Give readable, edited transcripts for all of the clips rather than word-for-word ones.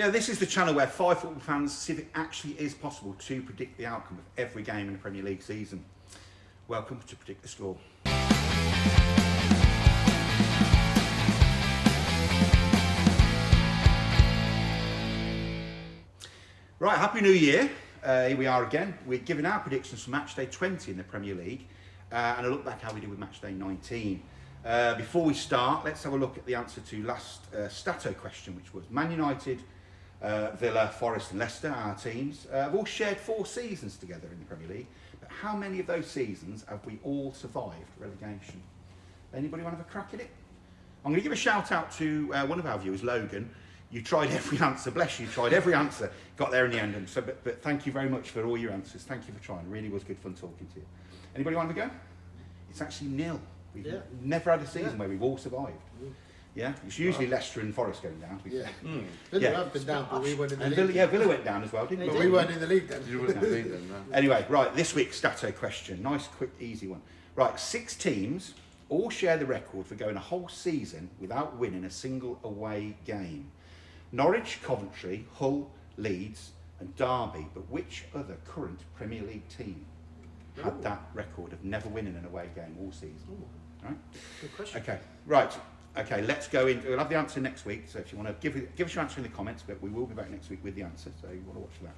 Yeah, this is the channel where 5 football fans see if it actually is possible to predict the outcome of every game in the Premier League season. Welcome to Predict the Score. Right, Happy New Year. Here we are again. We're giving our predictions for match day 20 in the Premier League and a look back how we did with match day 19. Before we start, let's have a look at the answer to last Stato question, which was Man United, Villa, Forest and Leicester, our teams, have all shared 4 seasons together in the Premier League. But how many of those seasons have we all survived relegation? Anybody want to have a crack at it? I'm going to give a shout out to one of our viewers, Logan. You tried every answer, bless you, tried every answer, got there in the end. And so, but thank you very much for all your answers. Thank you for trying. It really was good fun talking to you. Anybody want to go? It's actually nil. We've never had a season where we've all survived. Yeah, it's usually Leicester and Forest going down. Yeah, Villa have been down, but we weren't in the league. Villa went down as well, didn't we? But we weren't in the league then. You wasn't in the league then, no. Anyway, right, this week's Stato question. Nice, quick, easy one. Right, 6 teams all share the record for going a whole season without winning a single away game. Norwich, Coventry, Hull, Leeds and Derby, but which other current Premier League team had that record of never winning an away game all season? Right? Good question. Okay, right. Okay, let's go in. We'll have the answer next week, so if you want to give us your answer in the comments, but we will be back next week with the answer, so you want to watch for that.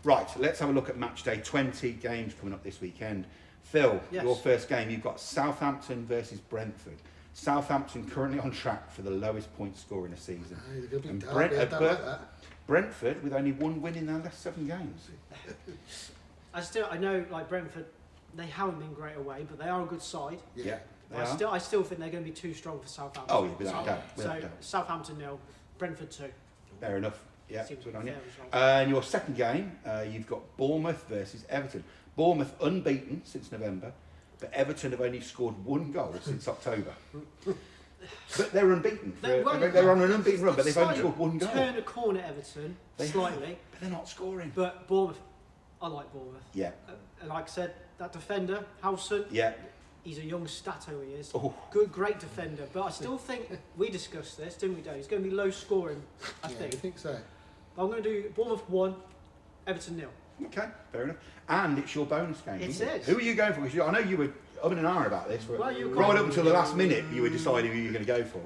Right, let's have a look at match day 20 games coming up this weekend. Phil, your first game, you've got Southampton versus Brentford. Southampton currently on track for the lowest point score in a season. And Brentford with only 1 win in their last 7 games. I know, like Brentford, they haven't been great away, but they are a good side. Yeah. I still think they're going to be too strong for Southampton. Oh, yeah, without doubt. So Southampton 0, Brentford 2. Fair enough. Yeah, Seems good on fair you. as well. And your second game, you've got Bournemouth versus Everton. Bournemouth unbeaten since November, but Everton have only scored 1 goal since October. But they're unbeaten. They're on an unbeaten run, but they've only scored 1 goal. Turn a corner, Everton, slightly. But they're not scoring. But Bournemouth, I like Bournemouth. Yeah. And like I said, that defender, Howson, Yeah. he's a young Stato, he is. Oh. Good, great defender. But I still think, we discussed this, didn't we, Dave? It's going to be low scoring, I think. I think so. But I'm going to do Bournemouth 1, Everton 0. Okay, fair enough. And it's your bonus game. It isn't is. Who are you going for? Because I know you were umming and ahhing about this. Well, you right up until the last minute, you were deciding who you were going to go for.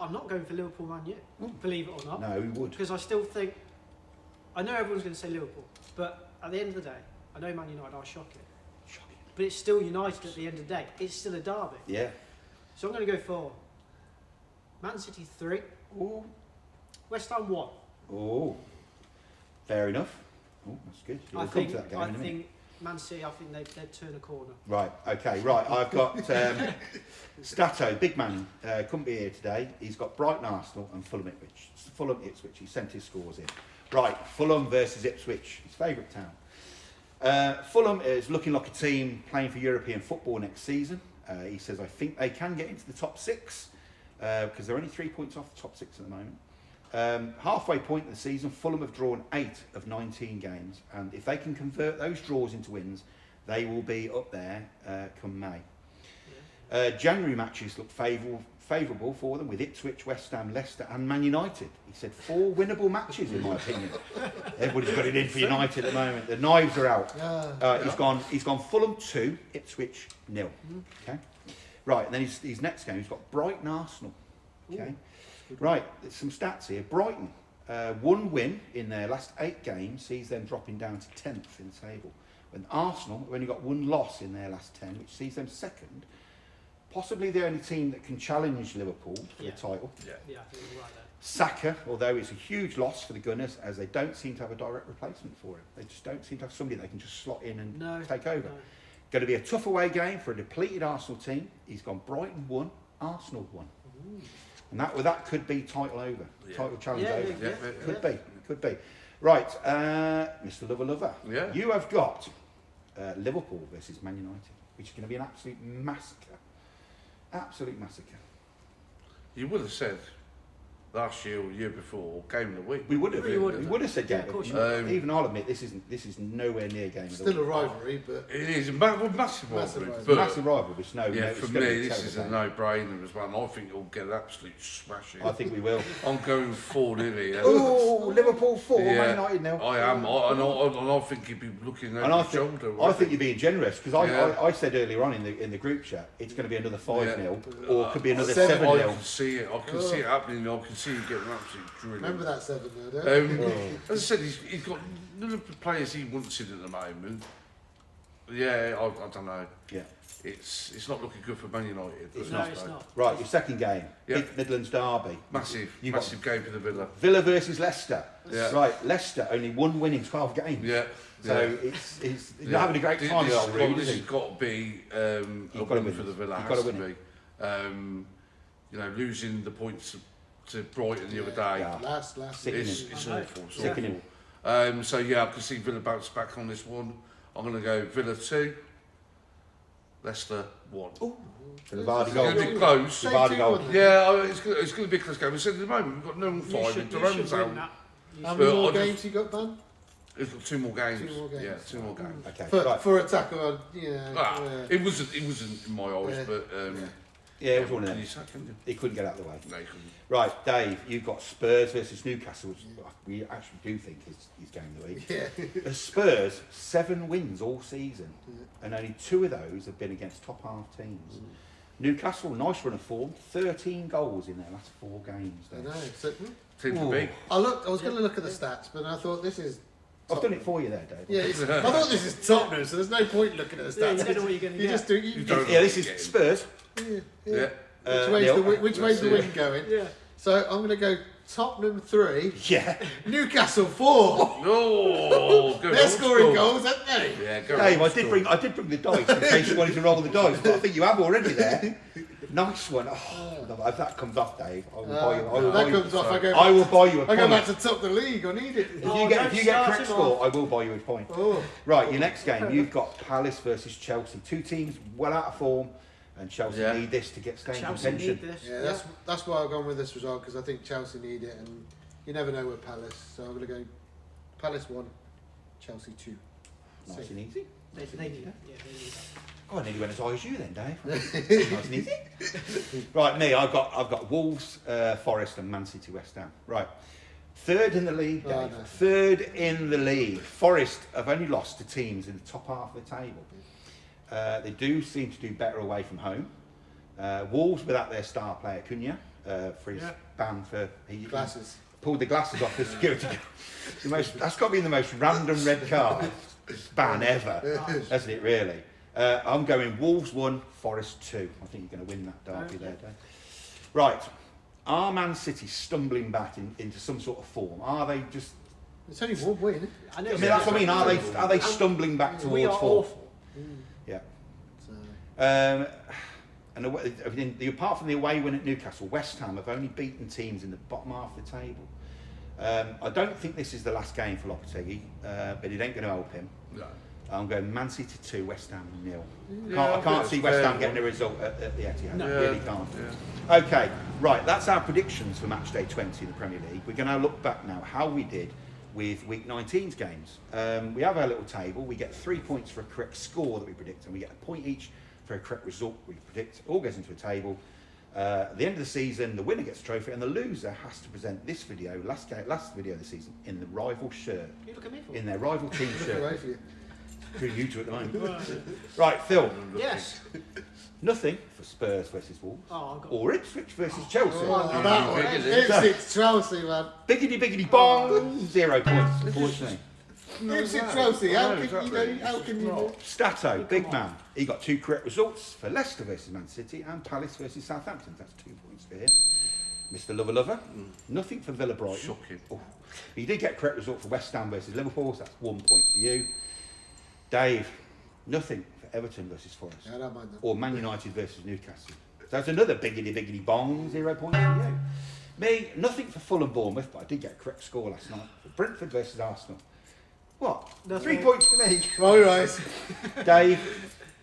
I'm not going for Liverpool Man Utd, believe it or not. No, you would. Because I still think, I know everyone's going to say Liverpool, but at the end of the day, I know Man United are shocking. But it's still United at the end of the day. It's still a derby. Yeah. So I'm going to go for Man City 3, Oh. West Ham 1. Oh. Fair enough. Oh, that's good. We'll come to that game in a minute. think Man City, I think they'd turn a corner. Right, okay, right. I've got Stato, big man, couldn't be here today. He's got Brighton, Arsenal and Fulham, Ipswich. Fulham, Ipswich, he sent his scores in. Right, Fulham versus Ipswich, his favourite town. Fulham is looking like a team playing for European football next season. He says, I think they can get into the top 6 because they're only 3 points off the top 6 at the moment. Halfway point of the season, Fulham have drawn 8 of 19 games, and if they can convert those draws into wins, they will be up there come May. January matches look favourable for them with Ipswich, West Ham, Leicester and Man United. He said 4 winnable matches in my opinion. Everybody's got it in for United at the moment. The knives are out. He's gone Fulham 2, Ipswich 0. Okay. Right, and then his next game, he's got Brighton, Arsenal. Okay. Ooh. Right, there's some stats here. Brighton, 1 win in their last 8 games sees them dropping down to 10th in the table. When Arsenal have only got 1 loss in their last 10, which sees them 2nd. Possibly the only team that can challenge Liverpool for the title. Yeah, I think you're right there. Saka, although it's a huge loss for the Gunners, as they don't seem to have a direct replacement for him. They just don't seem to have somebody they can just slot in and take over. No. Going to be a tough away game for a depleted Arsenal team. He's gone Brighton 1, Arsenal 1. Ooh. And that could be title over, title challenge over. Could be. Right, Mr. Lover. Yeah. You have got Liverpool versus Man United, which is going to be an absolute massacre. Absolute massacre. You would have said last year or the year before, game of the week. We would have. We would have. We would have said Yeah, game. of course you would. Even I'll admit this is nowhere near game of the Still a week. rivalry, but It is a massive Massive rivalry. rivalry. But Massive rivalry. It's no. yeah, no, it's for gonna be me, a this terrible is a game. no-brainer as well. And I think it'll get an absolute smashing. I think we will. I'm going 4-0 here. Oh, Liverpool 4, Yeah, Man United nil. I am, and I think he'd be looking over And I his shoulder. I think you're being generous because Yeah. I said earlier on in the group chat it's going to be another 5-0 Yeah. or it could be another 7-0. 7-0. I can see it. I can see it happening. I can see him getting absolutely drilling. remember that 7-0, don't you? As I said, he's got none of the players he wants in at the moment. Yeah, I don't know. Yeah. It's not looking good for Man United. It's No, not. it's not. Right, your second game, Yeah. Big Midlands derby. You've got Massive game for the Villa. Villa versus Leicester. Yeah. Right, Leicester only one win in 12 games. Yeah. So yeah. it's you're having a great time with old Rude, This isn't has he? got to be a You've got to win win for the this. Villa. You've Has got to to win be. You know, losing the points to Brighton the other day. Yeah. Last. Sickening. It's I know. awful. It's Sickening. awful. So yeah, I can see Villa bounce back on this one. I'm going to go Villa 2, Leicester 1. For the Vardy It's goal. going to be close. Say Vardy 2-1 goal. then. Yeah, it's going to be a close game. I said at the moment we've got no You 5 should, and you Jerome's should win out. that. You How should- many But more I just- games you got, Ben? He's got 2 more games. 2 more games. Yeah, 2 more games. Okay, For, right. for attacker, yeah. Ah, yeah. it wasn't in my eyes, Yeah. but Yeah, it was one of can them. you sack him? He couldn't get out of the way. No, you couldn't. Right, Dave, you've got Spurs versus Newcastle, which we actually do think is game of the week. Yeah. The Spurs, 7 wins all season, and only 2 of those have been against top half teams. Newcastle, nice run of form, 13 goals in their last 4 games. I Dave. know. So, Team to Ooh. beat. I was going to look at the stats, but I thought this is. I've done it for you there, Dave. Yeah, I thought this is Tottenham, so there's no point looking at the Yeah, stats. you don't know what you're going to You get. just do. You don't Yeah, this is Yeah. Spurs. Yeah. Yeah. Which way's the That's wind going? Yeah. So I'm going to go Tottenham 3, Yeah. Newcastle 4. No, go They're old scoring school. goals, aren't they? Yeah, go Dave, old I did school. bring the dice in case you wanted to roll the dice, but I think you have already there. Nice one. Oh, if that comes off, Dave, I will buy you. I will buy That you. comes off. I will buy you a I go back point. to top the league. I need it. If Oh, you get don't correct start him score, I will buy you a point. Oh, Right, your next game, you've got Palace versus Chelsea. 2 teams well out of form, and Chelsea Yeah. need this to get staying Chelsea contention. need this. yeah. That's why I've gone with this result because I think Chelsea need it, and you never know with Palace. So I'm going to go Palace 1, Chelsea 2. Nice and easy. They need that. Yeah, they need that. Oh, I nearly went as high as you then, Dave. Nice and easy. Right, me, I've got Wolves, Forest, and Man City, West Ham. Right, 3rd in the league, Dave. Oh, no. 3rd in the league. Forest have only lost to teams in the top half of the table. They do seem to do better away from home. Wolves without their star player Cunha for his Yeah. ban for he Glasses. pulled the glasses off the security guard. That's got to be the most random red card ban ever, hasn't it? Really. I'm going Wolves 1, Forest 2. I think you're going to win that derby there, Dave. Right. Are Man City stumbling back into some sort of form? Are they just? It's only one win. I know. I mean, that's what I mean. Are they stumbling back towards We are form? awful. Yeah. So, And apart from the away win at Newcastle, West Ham have only beaten teams in the bottom half of the table. I don't think this is the last game for Lopetegui, but it ain't going to help him. No. I'm going Man City 2, West Ham 0. Yeah, I I can't think see it's West fair Ham getting a one. result at the Etihad. No. Really can't. Okay, right, that's our predictions for match day 20 in the Premier League. We're going to look back now how we did with week 19's games. We have our little table. We get 3 points for a correct score that we predict, and we get a point each for a correct result we predict. It all goes into a table. At the end of the season, the winner gets a trophy, and the loser has to present this video, last video of the season, in the rival shirt, You look at me for. in their rival team look shirt. away for you. Pretty new to it at the moment. Right, Phil, Yes. nothing for Spurs versus Wolves, Oh, I've got. or Ipswich versus Chelsea. Oh, that one. big, isn't it? Ipswich Chelsea, man. Biggity biggity bong, 0 points, unfortunately. Ipswich Chelsea. How No, can exactly. you know? How can you? Not. Stato, big man. He got 2 correct results for Leicester versus Man City and Palace versus Southampton. That's 2 points for him. Mr. Lover. Nothing for Villa Brighton. Shocking. Oh. He did get a correct result for West Ham versus Liverpool, so that's 1 point for you. Dave, nothing for Everton versus Forest. Yeah, I don't mind that. Or Man United versus Newcastle. So that's another biggity bong, 0 points for you. Me, nothing for Fulham Bournemouth, but I did get a correct score last night. For Brentford versus Arsenal. What? Nothing. 3 points for me. All right. Dave,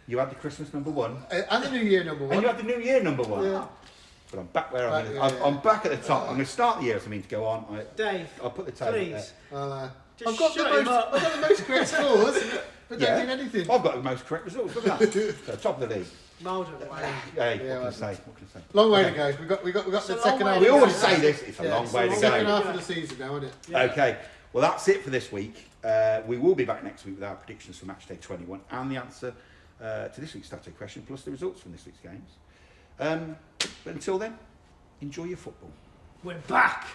you had the Christmas number 1. And the New Year number And you one. had the New Year number 1. Yeah. But I'm back where I'm. Back, Gonna, yeah, I'm yeah. back at the top. I'm going to start the year as I mean to go on. Dave, I'll put the table there. please. Well, Just I've got shut him up. I've got the most correct scores, but Yeah. don't mean anything. I've got the most correct results. Look at that. So top of the league. Mulder away. Hey, Yeah, what can I say? What can I say? Long way Okay. to go. We got It's the a second long half. way We to always go. say this. It's a Yeah, long it's way to second go. half of the season now, isn't it? Yeah. Okay. Well, that's it for this week. We will be back next week with our predictions for match day 21 and the answer to this week's Saturday question, plus the results from this week's games. But until then, enjoy your football. We're back.